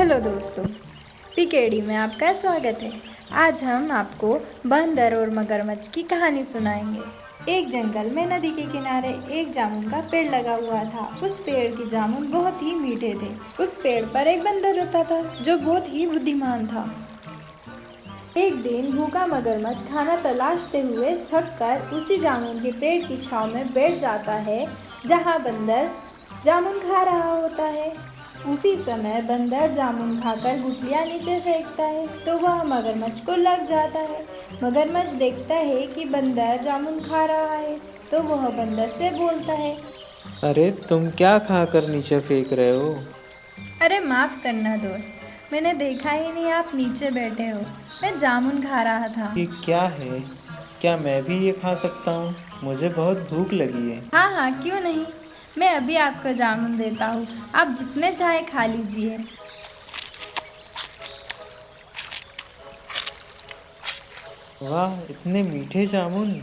Hello दोस्तों, PKD में आपका स्वागत है। आज हम आपको बंदर और मगरमच्छ की कहानी सुनाएंगे। एक जंगल में नदी के किनारे एक जामुन का पेड़ लगा हुआ था। उस पेड़ के जामुन बहुत ही मीठे थे। उस पेड़ पर एक बंदर रहता था जो बहुत ही बुद्धिमान था। एक दिन भूखा मगरमच्छ खाना तलाशते हुए थक कर उसी जामुन के पेड़ की छांव में बैठ जाता है जहां बंदर जामुन खा रहा होता है। उसी समय बंदर जामुन खाकर गुठलियां नीचे फेंकता है तो वह मगरमच्छ को लग जाता है। मगरमच्छ देखता है कि बंदर जामुन खा रहा है तो वह बंदर से बोलता है, अरे तुम क्या खाकर नीचे फेंक रहे हो? अरे माफ़ करना दोस्त, मैंने देखा ही नहीं आप नीचे बैठे हो। मैं जामुन खा रहा था। ये क्या है? क्या मैं भी ये खा सकता हूँ? मुझे बहुत भूख लगी है। हाँ हाँ, क्यों नहीं, मैं अभी आपको जामुन देता हूँ। आप जितने चाहे खा लीजिए। वाह, इतने मीठे जामुन!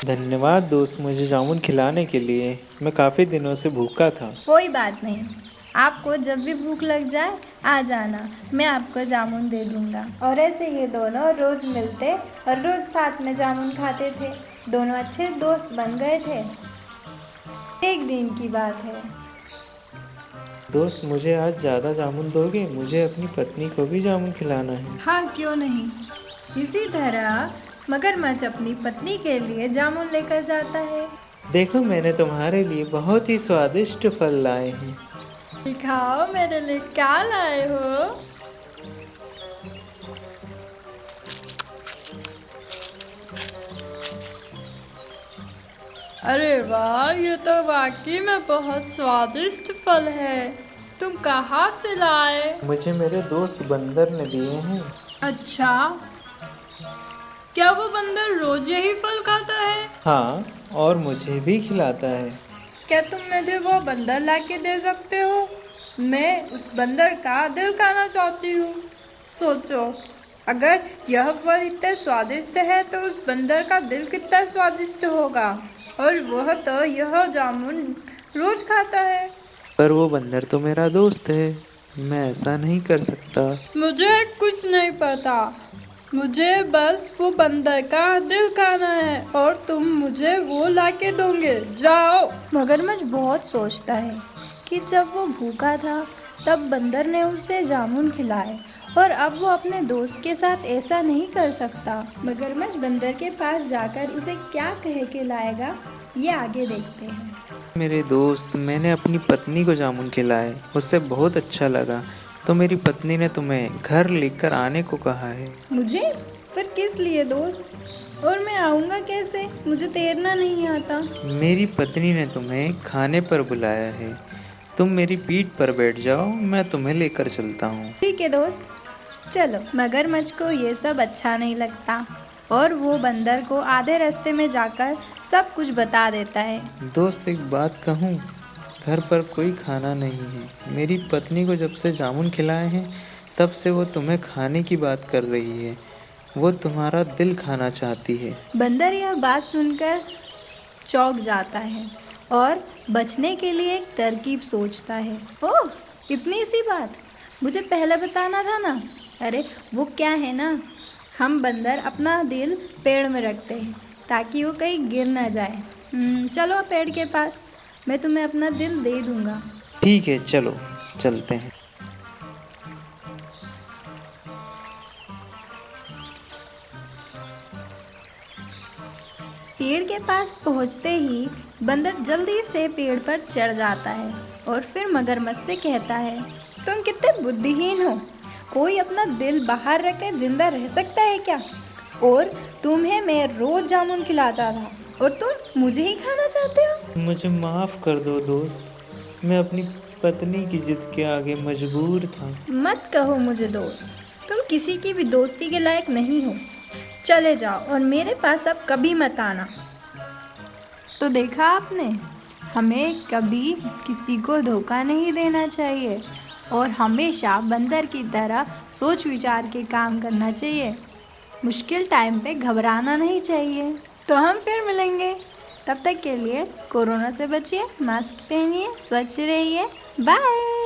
धन्यवाद दोस्त मुझे जामुन खिलाने के लिए। मैं काफ़ी दिनों से भूखा था। कोई बात नहीं, आपको जब भी भूख लग जाए आ जाना, मैं आपको जामुन दे दूंगा। और ऐसे ये दोनों रोज मिलते और रोज साथ में जामुन खाते थे। दोनों अच्छे दोस्त बन गए थे। एक दिन की बात है। दोस्त मुझे आज ज़्यादा जामुन दोगे? मुझे अपनी पत्नी को भी जामुन खिलाना है। हाँ, क्यों नहीं। इसी तरह मगरमच्छ अपनी पत्नी के लिए जामुन लेकर जाता है। देखो मैंने तुम्हारे लिए बहुत ही स्वादिष्ट फल लाए हैं। दिखाओ मेरे लिए क्या लाए हो। अरे वाह, ये तो वाकई में बहुत स्वादिष्ट फल है। तुम कहाँ से लाए? मुझे मेरे दोस्त बंदर ने दिए हैं। अच्छा, क्या वो बंदर रोज यही फल खाता है? हाँ, और मुझे भी खिलाता है। क्या तुम मुझे वो बंदर लाके दे सकते हो? मैं उस बंदर का दिल खाना चाहती हूँ। सोचो, अगर यह फल इतना स्वादिष्ट है तो उस बंदर का दिल कितना स्वादिष्ट होगा। और वह तो यह जामुन रोज खाता है। पर वो बंदर तो मेरा दोस्त है, मैं ऐसा नहीं कर सकता। मुझे कुछ नहीं पता, मुझे बस वो बंदर का दिल खाना है और तुम मुझे वो लाके दोगे। जाओ। मगरमच्छ बहुत सोचता है कि जब वो भूखा था तब बंदर ने उसे जामुन खिलाए और अब वो अपने दोस्त के साथ ऐसा नहीं कर सकता। मगरमच्छ बंदर के पास जाकर उसे क्या कह के लाएगा, ये आगे देखते हैं। मेरे दोस्त, मैंने अपनी पत्नी को जामुन खिलाए, उससे बहुत अच्छा लगा। तो मेरी पत्नी ने तुम्हें घर लेकर आने को कहा है। मुझे? पर किस लिए दोस्त? और मैं आऊँगा कैसे? मुझे तैरना नहीं आता। मेरी पत्नी ने तुम्हें खाने पर बुलाया है। तुम मेरी पीठ पर बैठ जाओ, मैं तुम्हें लेकर चलता हूँ। ठीक है दोस्त, चलो। मगरमच्छ को ये सब अच्छा नहीं लगता और वो बंदर को आधे रास्ते में जाकर सब कुछ बता देता है। दोस्त एक बात कहूँ, घर पर कोई खाना नहीं है। मेरी पत्नी को जब से जामुन खिलाए हैं तब से वो तुम्हें खाने की बात कर रही है। वो तुम्हारा दिल खाना चाहती है। बंदर यह बात सुनकर चौंक जाता है और बचने के लिए एक तरकीब सोचता है। ओह, इतनी सी बात, मुझे पहले बताना था ना। अरे वो क्या है ना, हम बंदर अपना दिल पेड़ में रखते हैं ताकि वो कहीं गिर ना जाए। चलो पेड़ के पास, मैं तुम्हें अपना दिल दे दूंगा। ठीक है, चलो चलते हैं। पेड़ के पास पहुंचते ही बंदर जल्दी से पेड़ पर चढ़ जाता है और फिर मगरमच्छ से कहता है, तुम कितने बुद्धिहीन हो। कोई अपना दिल बाहर रखकर जिंदा रह सकता है क्या? और तुम्हें मैं रोज जामुन खिलाता था और तुम मुझे ही खाना चाहते हो? मुझे माफ़ कर दो दोस्त, मैं अपनी पत्नी की जिद के आगे मजबूर था। मत कहो मुझे दोस्त, तुम किसी की भी दोस्ती के लायक नहीं हो। चले जाओ और मेरे पास अब कभी मत आना। तो देखा आपने, हमें कभी किसी को धोखा नहीं देना चाहिए और हमेशा बंदर की तरह सोच विचार के काम करना चाहिए। मुश्किल टाइम पे घबराना नहीं चाहिए। तो हम फिर मिलेंगे, तब तक के लिए कोरोना से बचिए, मास्क पहनिए, स्वच्छ रहिए। बाय।